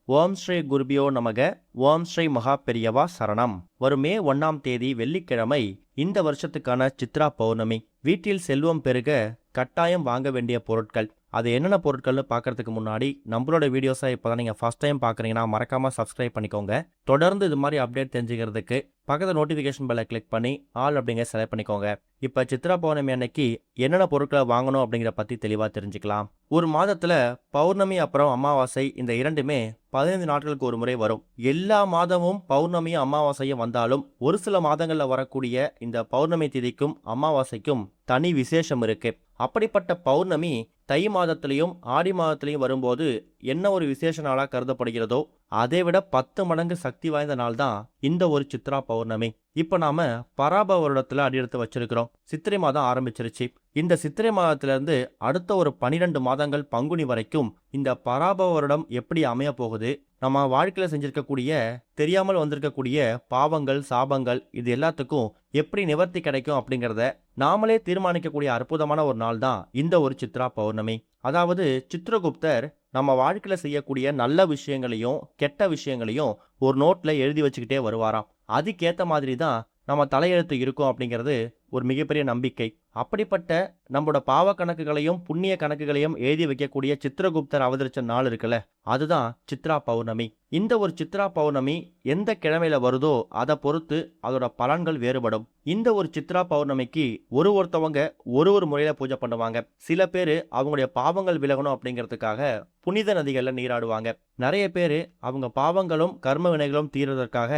ஓம் ஸ்ரீ குருபியோ நமக. ஓம் ஸ்ரீ மகா பெரியவா சரணம். வரும் மே 1ஆம் தேதி வெள்ளிக்கிழமை இந்த வருஷத்துக்கான சித்ரா பௌர்ணமி. வீட்டில் செல்வம் பெருக கட்டாயம் வாங்க வேண்டிய பொருட்கள், அது என்னென்ன பொருட்கள்னு பார்க்கறதுக்கு முன்னாடி நம்மளோட வீடியோஸை இப்போதான் நீங்கள் ஃபர்ஸ்ட் டைம் பார்க்குறீங்கன்னா மறக்காமல் சப்ஸ்கிரைப் பண்ணிக்கோங்க. தொடர்ந்து இது மாதிரி அப்டேட் தெரிஞ்சுக்கிறதுக்கு பக்கத்தில் நோட்டிஃபிகேஷன் பெல்லை கிளிக் பண்ணி ஆல் அப்படிங்கிற செலக்ட் பண்ணிக்கோங்க. இப்போ சித்ரா பௌர்ணமி அன்னைக்கு என்னென்ன பொருட்களை வாங்கணும் அப்படிங்கிற பற்றி தெளிவாக தெரிஞ்சுக்கலாம். ஒரு மாதத்தில் பௌர்ணமி அப்புறம் அமாவாசை இந்த இரண்டுமே 15 நாட்களுக்கு ஒரு முறை வரும். எல்லா மாதமும் பௌர்ணமியும் அமாவாசையும் வந்தாலும் ஒரு சில மாதங்களில் வரக்கூடிய இந்த பௌர்ணமி திதிக்கும் அமாவாசைக்கும் தனி விசேஷம் இருக்கு. அப்படிப்பட்ட பௌர்ணமி தை மாதத்திலையும் ஆடி மாதத்திலையும் வரும்போது என்ன ஒரு விசேஷ நாளாக கருதப்படுகிறதோ அதை விட 10 மடங்கு சக்தி வாய்ந்த நாள் தான் இந்த ஒரு சித்ரா பௌர்ணமி. இப்போ நாம பராப வருடத்துல அடியெடுத்து வச்சிருக்கிறோம். சித்திரை மாதம் ஆரம்பிச்சிருச்சு. இந்த சித்திரை மாதத்திலிருந்து அடுத்த ஒரு 12 மாதங்கள் பங்குனி வரைக்கும் இந்த பராப வருடம் எப்படி அமைய போகுது, நம்ம வாழ்க்கையில செஞ்சிருக்கக்கூடிய தெரியாமல் வந்திருக்கக்கூடிய பாவங்கள் சாபங்கள் இது எல்லாத்துக்கும் எப்படி நிவர்த்தி கிடைக்கும் அப்படிங்கிறத நாமளே தீர்மானிக்கக்கூடிய அற்புதமான ஒரு நாள் தான் இந்த ஒரு சித்ரா பௌர்ணமி. அதாவது சித்ரகுப்தர் நம்ம வாழ்க்கையில செய்யக்கூடிய நல்ல விஷயங்களையும் கெட்ட விஷயங்களையும் ஒரு நோட்ல எழுதி வச்சுக்கிட்டே வருவாராம். அதுக்கேற்ற மாதிரி தான் நம்ம தலையெழுத்து இருக்கும் அப்படிங்கிறது ஒரு மிகப்பெரிய நம்பிக்கை. அப்படிப்பட்ட நம்மளோட பாவ கணக்குகளையும் புண்ணிய கணக்குகளையும் எழுதி வைக்கக்கூடிய சித்ரகுப்தர் அவதரிச்ச நாள் இருக்குல்ல, அதுதான் சித்ரா பௌர்ணமி. இந்த ஒரு சித்ரா பௌர்ணமி எந்த கிழமையில வருதோ அதை பொறுத்து அதோட பலன்கள் வேறுபடும். இந்த ஒரு சித்ரா பௌர்ணமிக்கு ஒருத்தவங்க ஒரு முறையில பூஜை பண்ணுவாங்க. சில பேர் அவங்களுடைய பாவங்கள் விலகணும் அப்படிங்கிறதுக்காக புனித நதிகள்ல நீராடுவாங்க. நிறைய பேர் அவங்க பாவங்களும் கர்ம வினைகளும் தீர்வதற்காக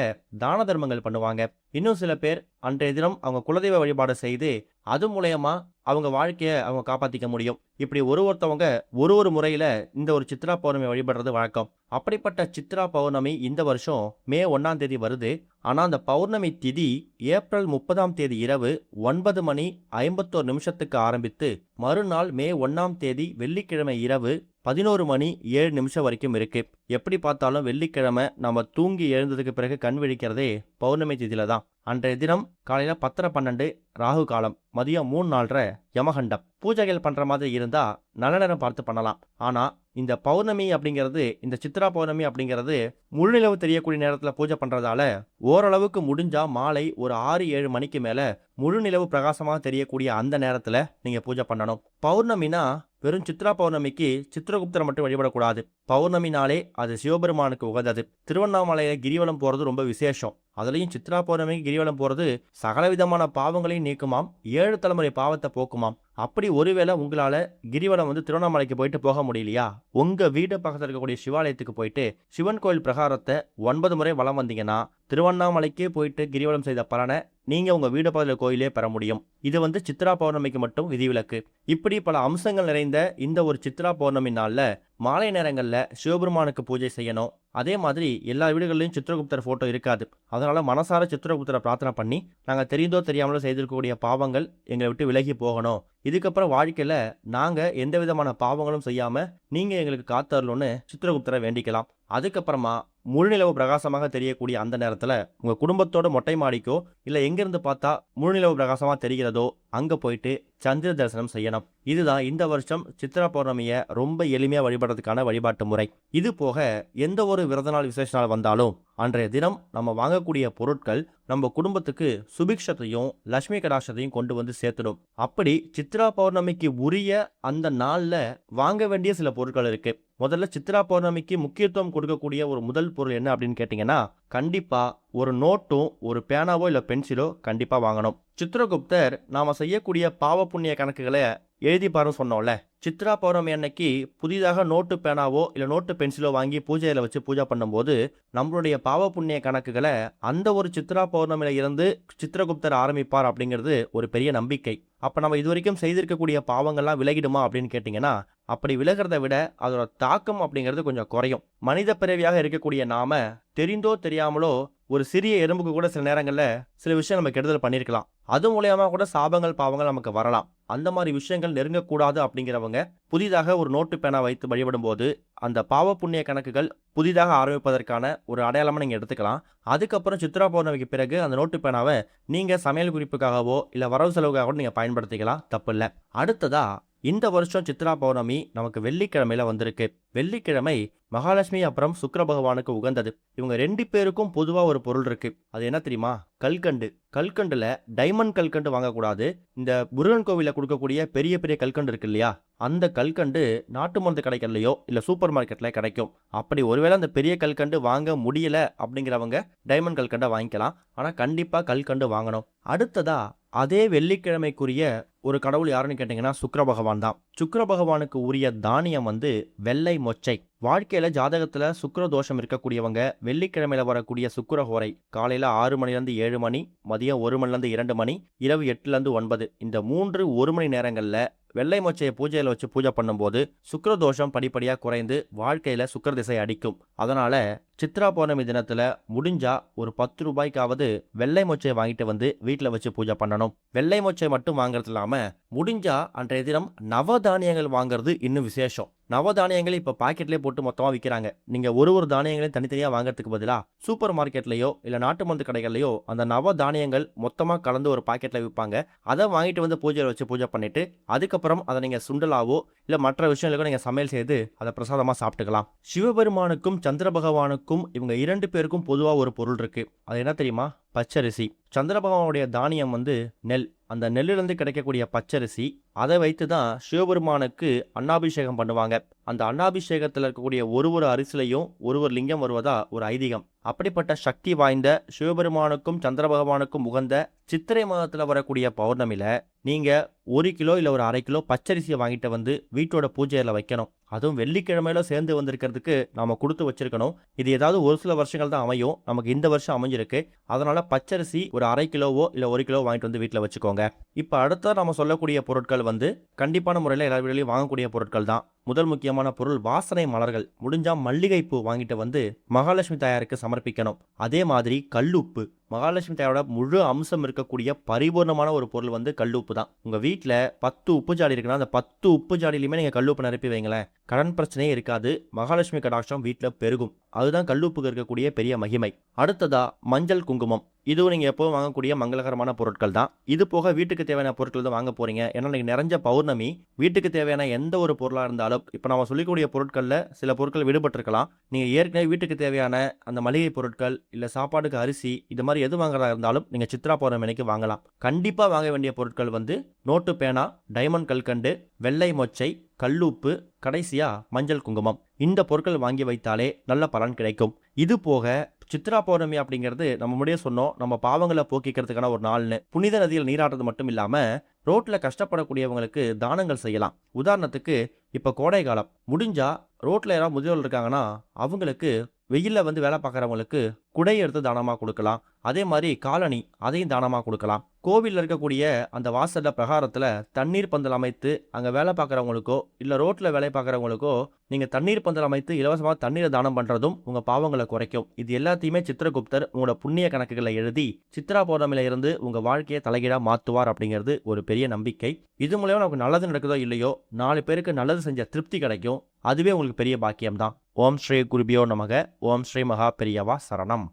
தான தர்மங்கள் பண்ணுவாங்க. இன்னும் சில பேர் அன்றைய தினம் அவங்க குலதெய்வ வழிபாடு செய்து அது மூலயமா அவங்க வாழ்க்கையை அவங்க காப்பாற்றிக்க முடியும். இப்படி ஒருத்தவங்க ஒரு முறையில இந்த ஒரு சித்ரா பௌர்ணமி வழிபடுறது வழக்கம். அப்படிப்பட்ட சித்ரா பௌர்ணமி இந்த வருஷம் மே 1ஆம் தேதி வருது. ஆனால் அந்த பௌர்ணமி திதி ஏப்ரல் 30ஆம் தேதி இரவு 9:51 ஆரம்பித்து மறுநாள் மே 1ஆம் தேதி வெள்ளிக்கிழமை இரவு 11:07 வரைக்கும் இருக்கு. எப்படி பார்த்தாலும் வெள்ளிக்கிழமை நம்ம தூங்கி எழுந்ததுக்கு பிறகு கண் விழிக்கிறதே பௌர்ணமி திதியில தான். அன்றைய தினம் காலையில 10:12 ராகு காலம், மதியம் 3:04 யமகண்டம். பூஜைகள் பண்ற மாதிரி இருந்தா நல்ல நேரம் பார்த்து பண்ணலாம். ஆனா இந்த பௌர்ணமி அப்படிங்கிறது, இந்த சித்ரா பௌர்ணமி அப்படிங்கிறது முழுநிலவு தெரியக்கூடிய நேரத்துல பூஜை பண்றதால ஓரளவுக்கு முடிஞ்சா மாலை ஒரு 6-7 மணிக்கு மேல முழுநிலவு பிரகாசமாக தெரியக்கூடிய அந்த நேரத்துல நீங்க பூஜை பண்ணணும். பௌர்ணமினா வெறும் சித்ரா பௌர்ணமிக்கு சித்ரகுப்தரை மட்டும் வழிபடக்கூடாது. பௌர்ணமினாலே அது சிவபெருமானுக்கு உகந்தது. திருவண்ணாமலையில கிரிவலம் போறது ரொம்ப விசேஷம். அதுலயும் சித்ரா பௌர்ணமிக்கு கிரிவலம் போறது சகலவிதமான பாவங்களையும் நீக்குமாம், 7 தலைமுறை பாவத்தை போக்குமாம். அப்படி ஒருவேளை உங்களால கிரிவலம் திருவண்ணாமலைக்கு போயிட்டு போக முடியலையா, உங்க வீடு பக்கத்தில் இருக்கக்கூடிய சிவாலயத்துக்கு போயிட்டு சிவன் கோயில் பிரகாரத்தை 9 முறை வலம் வந்தீங்கன்னா திருவண்ணாமலைக்கே போயிட்டு கிரிவலம் செய்த பலனை நீங்க உங்க வீடு பக்கத்தில் கோயிலே பெற முடியும். இது சித்ரா பௌர்ணமிக்கு மட்டும் விதிவிலக்கு. இப்படி பல அம்சங்கள் நிறைந்த இந்த ஒரு சித்ரா பௌர்ணமி நாள்ல மாலை நேரங்கள்ல சிவபெருமானுக்கு பூஜை செய்யணும். அதே மாதிரி எல்லா வீடுகளிலும் சித்ரகுப்தர் போட்டோ இருக்காது. அதனால மனசார சித்ரகுப்தரை பிரார்த்தனை பண்ணி நாங்கள் தெரிந்தோ தெரியாமலோ செய்திருக்கக்கூடிய பாவங்கள் எங்களை விட்டு விலகி போகணும், இதுக்கப்புறம் வாழ்க்கையில நாங்க எந்த விதமான பாவங்களும் செய்யாம நீங்க எங்களுக்கு காத்தரலும்னு சித்ரகுப்தரை வேண்டிக்கலாம். அதுக்கப்புறமா முழுநிலவு பிரகாசமாக தெரியக்கூடிய அந்த நேரத்துல உங்க குடும்பத்தோட மொட்டை மாடிக்கோ இல்ல எங்கிருந்து பார்த்தா முழுநிலவு பிரகாசமா தெரிகிறதோ அங்க போயிட்டு சந்திர தரிசனம் செய்யணும். இதுதான் இந்த வருஷம் சித்ரா பௌர்ணமிய ரொம்ப எளிமையா வழிபடுறதுக்கான வழிபாட்டு முறை. இது போக எந்த ஒரு விரத நாள் விசேஷ நாள் வந்தாலும் அன்றைய தினம் நம்ம வாங்கக்கூடிய பொருட்கள் நம்ம குடும்பத்துக்கு சுபிக்ஷத்தையும் லட்சுமி கடாட்சத்தையும் கொண்டு வந்து சேர்த்துடும். அப்படி சித்ரா பௌர்ணமிக்கு உரிய அந்த நாள்ல வாங்க வேண்டிய சில பொருட்கள் இருக்கு. முதல்ல சித்ரா பௌர்ணமிக்கு முக்கியத்துவம் கொடுக்கக்கூடிய ஒரு முதல் பொருள் என்ன அப்படின்னு கேட்டீங்கன்னா, கண்டிப்பா ஒரு நோட்டும் ஒரு பேனாவோ இல்ல பென்சிலோ கண்டிப்பா வாங்கணும். சித்ரகுப்தர் நாம செய்யக்கூடிய பாவ புண்ணிய கணக்குகளை எழுதி பாருன்னு சொன்னோம்ல, சித்ரா பௌர்ணமி அன்னைக்கு புதிதாக நோட்டு பேனாவோ இல்ல நோட்டு பென்சிலோ வாங்கி பூஜையில வச்சு பூஜை பண்ணும்போது நம்மளுடைய பாவ புண்ணிய கணக்குகளை அந்த ஒரு சித்ரா பௌர்ணமியில இருந்து சித்ரகுப்தர் ஆரம்பிப்பார் அப்படிங்கிறது ஒரு பெரிய நம்பிக்கை. அப்ப நம்ம இதுவரைக்கும் செய்திருக்கக்கூடிய பாவங்கள்லாம் விலகிடுமா அப்படின்னு கேட்டீங்கன்னா, அப்படி விலகிறத விட அதோட தாக்கம் அப்படிங்கிறது கொஞ்சம் குறையும். மனித பிறவியாக இருக்கக்கூடிய நாம தெரிந்தோ தெரியாமலோ ஒரு சிறிய எறும்புக்கு கூட சில நேரங்கள்ல சில விஷயம் நம்ம கெடுதல் பண்ணியிருக்கலாம். அது மூலயமா கூட சாபங்கள் பாவங்கள் நமக்கு வரலாம். அந்த மாதிரி விஷயங்கள் நெருங்கக்கூடாது அப்படிங்கிறவங்க புதிதாக ஒரு நோட்டு பேனா வைத்து வழிபடும் போது அந்த பாவ புண்ணிய கணக்குகள் புதிதாக ஆரம்பிப்பதற்கான ஒரு அடையாளமா நீங்க எடுத்துக்கலாம். அதுக்கப்புறம் சித்ரா பௌர்ணமிக்கு பிறகு அந்த நோட்டு பேனாவை நீங்க சமையல் குறிப்புக்காகவோ இல்ல வரவு செலவுக்காகவோ நீங்க பயன்படுத்திக்கலாம், தப்பு இல்லை. அடுத்ததா இந்த வருஷம் சித்ரா பௌர்ணமி நமக்கு வெள்ளிக்கிழமையில வந்திருக்கு. வெள்ளிக்கிழமை மகாலட்சுமி அப்புறம் சுக்கிர பகவானுக்கு உகந்தது. இவங்க 2 பேருக்கும் பொதுவா ஒரு பொருள் இருக்கு. அது என்ன தெரியுமா? கல்கண்டு. கல்கண்டுல டைமண்ட் கல்கண்டு வாங்கக்கூடாது. இந்த முருகன் கோவில்ல கொடுக்கக்கூடிய பெரிய பெரிய கல்கண்டு இருக்கு இல்லையா, அந்த கல்கண்டு நாட்டு மருந்து கடைகள்லயோ இல்ல சூப்பர் மார்க்கெட்ல கிடைக்கும். அப்படி ஒருவேளை அந்த பெரிய கல்கண்டு வாங்க முடியல அப்படிங்கிறவங்க டைமண்ட் கல்கண்டை வாங்கிக்கலாம். ஆனா கண்டிப்பா கல்கண்டு வாங்கணும். அடுத்ததா அதே வெள்ளிக்கிழமைக்குரிய ஒரு கடவுள் யாருன்னு கேட்டீங்கன்னா சுக்கிர பகவான் தான். சுக்கிர பகவானுக்கு உரிய தானியம் வெள்ளை மொச்சை. வாழ்க்கையில ஜாதகத்துல சுக்கிர தோஷம் இருக்கக்கூடியவங்க வெள்ளிக்கிழமையில வரக்கூடிய சுக்கிர ஹோரை காலையில 6 மணிலேருந்து 7 மணி, மதியம் 1 மணிலேருந்து 2 மணி, இரவு 8லேருந்து 9, இந்த 3 1 மணி நேரங்கள்ல வெள்ளை மொச்சையை பூஜையில வச்சு பூஜை பண்ணும்போது சுக்கிர தோஷம் படிப்படியா குறைந்து வாழ்க்கையில சுக்கிர திசை அடிக்கும். அதனால சித்ரா பௌர்ணமி தினத்துல முடிஞ்சா ஒரு 10 ரூபாய்க்காவது வெள்ளை மொச்சையை வாங்கிட்டு வீட்டுல வச்சு பூஜை பண்ணணும். வெள்ளை மொச்சை மட்டும் வாங்குறது இல்லாம முடிஞ்சா அன்றைய தினம் நவதானியங்கள் வாங்குறது இன்னும் விசேஷம். நவதானியங்களை இப்ப பாக்கெட்லயே போட்டு மொத்தமா விற்கிறாங்க. நீங்க ஒரு தானியங்களையும் தனித்தனியா வாங்குறதுக்கு பதிலா சூப்பர் மார்க்கெட்லயோ இல்ல நாட்டு மருந்து கடைகள்லயோ அந்த நவதானியங்கள் மொத்தமா கலந்து ஒரு பாக்கெட்ல விற்பாங்க. அதை வாங்கிட்டு பூஜையில வச்சு பூஜை பண்ணிட்டு அதுக்கப்புறம் அதை நீங்க சுண்டலாவோ இல்ல மற்ற விஷயங்களுக்கோ நீங்க சமையல் செய்து அதை பிரசாதமா சாப்பிட்டுக்கலாம். சிவபெருமானுக்கும் சந்திர பகவானுக்கும் இவங்க 2 பேருக்கும் பொதுவா ஒரு பொருள் இருக்கு. அது என்ன தெரியுமா? பச்சரிசி. சந்திர பகவானுடைய தானியம் நெல். அந்த நெல்லிலிருந்து கிடைக்கக்கூடிய பச்சரிசி, அதை வைத்து தான் சிவபெருமானுக்கு அன்னாபிஷேகம் பண்ணுவாங்க. அந்த அன்னாபிஷேகத்தில் இருக்கக்கூடிய ஒரு அரிசிலையும் ஒரு லிங்கம் வருவதா ஒரு ஐதீகம். அப்படிப்பட்ட சக்தி வாய்ந்த சிவபெருமானுக்கும் சந்திர பகவானுக்கும் உகந்த சித்திரை மாதத்தில் வரக்கூடிய பௌர்ணமியில நீங்க 1 கிலோ இல்ல ஒரு 1/2 கிலோ பச்சரிசியை வாங்கிட்டு வீட்டோட பூஜையில வைக்கணும். அதுவும் வெள்ளிக்கிழமையில சேர்ந்து வந்திருக்கிறதுக்கு நாம கொடுத்து வச்சிருக்கணும். இது ஏதாவது ஒரு சில வருஷங்கள் தான் அமையும். நமக்கு இந்த வருஷம் அமைஞ்சிருக்கு. அதனால பச்சரிசி ஒரு 1/2 கிலோவோ இல்ல 1 கிலோ வாங்கிட்டு வீட்டுல வச்சுக்கோங்க. இப்ப அடுத்த நாம சொல்லக்கூடிய பொருட்கள் கண்டிப்பான முறையில் எல்லா வீடுகளையும் வாங்கக்கூடிய பொருட்கள் தான். முதல் முக்கியமான பொருள் வாசனை மலர்கள். முடிஞ்சா மல்லிகை பூ வாங்கிட்டு மகாலட்சுமி தாயாருக்கு சமர்ப்பிக்கணும். அதே மாதிரி கல்லுப்பு. மகாலட்சுமி தாயோட முழு அம்சம் இருக்கக்கூடிய பரிபூர்ணமான ஒரு பொருள் கல்லுப்பு தான். உங்க வீட்டுல 10 உப்பு ஜாடி இருக்குன்னா அந்த 10 உப்பு ஜாடியிலுமே நீங்க கல்லுப்பு நிரப்பி வைங்களேன். கடன் பிரச்சனையே இருக்காது. மகாலட்சுமி கடாட்சம் வீட்டுல பெருகும். அதுதான் கல்லுப்புக்கு இருக்கக்கூடிய பெரிய மகிமை. அடுத்ததா மஞ்சள் குங்குமம். இதுவும் நீங்க எப்பவும் வாங்கக்கூடிய மங்களகரமான பொருட்கள் தான். இது போக வீட்டுக்கு தேவையான பொருட்கள் தான் வாங்க போறீங்க. ஏன்னா நீங்க நிறைஞ்ச பௌர்ணமி. வீட்டுக்கு தேவையான எந்த ஒரு பொருளா இருந்தாலும் இப்ப நம்ம சொல்லிக்கூடிய பொருட்கள்ல சில பொருட்கள் விடுபட்டிருக்கலாம். நீங்க ஏற்கனவே வீட்டுக்கு தேவையான அந்த மளிகை பொருட்கள் இல்ல சாப்பாடுக்கு அரிசி இது மாதிரி எது வாங்குறதா இருந்தாலும் நீங்க சித்ரா பௌர்ணமி அன்னைக்கு வாங்கலாம். கண்டிப்பா வாங்க வேண்டிய பொருட்கள் நோட்டு பேனா, டைமண்ட் கல்கண்டு, வெள்ளை மொச்சை, கல்லுப்பு, கடைசியா மஞ்சள் குங்குமம். இந்த பொருட்கள் வாங்கி வைத்தாலே நல்ல பலன் கிடைக்கும். இது போக சித்ரா பௌர்ணமி அப்படிங்கிறது நம்ம முன்னாடியே சொன்னோம், நம்ம பாவங்களை போக்கிக்கிறதுக்கான ஒரு நாள்னு. புனித நதியில் நீராடுறது மட்டும் இல்லாம ரோட்ல கஷ்டப்படக்கூடியவங்களுக்கு தானங்கள் செய்யலாம். உதாரணத்துக்கு இப்ப கோடை காலம். முடிஞ்சா ரோட்ல யாராவது முதியோர்கள் இருக்காங்கன்னா அவங்களுக்கு வெயில்ல வேலை பார்க்குறவங்களுக்கு குடை எடுத்து தானமா கொடுக்கலாம். அதே மாதிரி காலணி, அதையும் தானமா கொடுக்கலாம். கோவில்ல இருக்கக்கூடிய அந்த வாசல்ல பிரகாரத்துல தண்ணீர் பந்தல் அமைத்து அங்க வேலை பார்க்குறவங்களுக்கோ இல்ல ரோட்ல வேலை பார்க்குறவங்களுக்கோ நீங்க தண்ணீர் பந்தல் அமைத்து இலவசமா தண்ணீரை தானம் பண்றதும் உங்க பாவங்களை குறைக்கும். இது எல்லாத்தையுமே சித்திரகுப்தர் உங்களோட புண்ணிய கணக்குகளை எழுதி சித்ரா பௌர்ணமியில இருந்து உங்க வாழ்க்கையை தலைகீழா மாத்துவார் அப்படிங்கிறது ஒரு பெரிய நம்பிக்கை. இது மூலமா நமக்கு நல்லது நடக்குதோ இல்லையோ 4 பேருக்கு நல்லது செஞ்ச திருப்தி கிடைக்கும். அதுவே உங்களுக்கு பெரிய பாக்கியம் தான். ஓம் ஸ்ரீ குருபியோ நமக. ஓம் ஸ்ரீ மகா பெரியவா சரணம்.